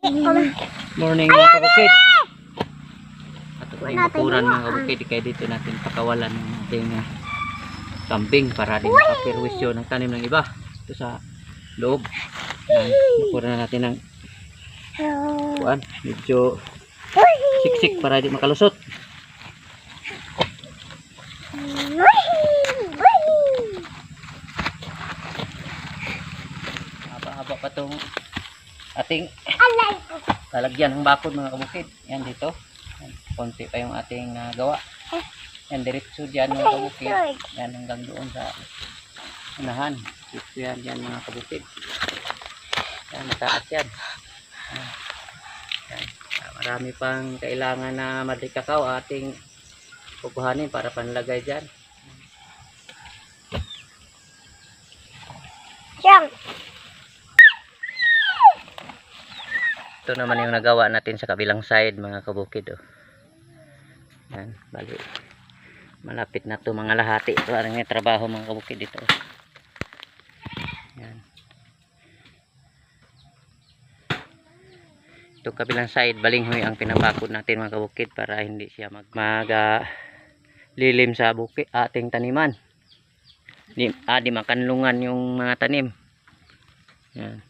Morning mga kabukid. At ito ay mapuran mga kabukid. Kaya dito natin pakawalan ng ating kambing para din makapirwisyo ng tanim ng iba. Ito sa loob. Mapuran natin ng kuan. Medyo siksik para di makalusot. Haba-haba pa itong ating lalagyan ng bakod mga kabukid. Yan dito. Yan, konti pa yung ating gawa. Yan diretso dyan mga kabukid. Yan hanggang doon sa unahan. Dito yan dyan mga kabukid. Yan mataas yan. Yan. Marami pang kailangan na madikakaw ating kukuhanin para panlagay dyan. Yan. Ito naman yung nagawa natin sa kabilang side mga kabukid. Oh. Yan, bali. Malapit na to mga lahati. Ito ang trabaho mga kabukid dito. Yan. Ito kabilang side, balinghoy ang pinabakod natin mga kabukid para hindi siya lilim sa bukid ating taniman. Di makanlungan yung mga tanim. Yan.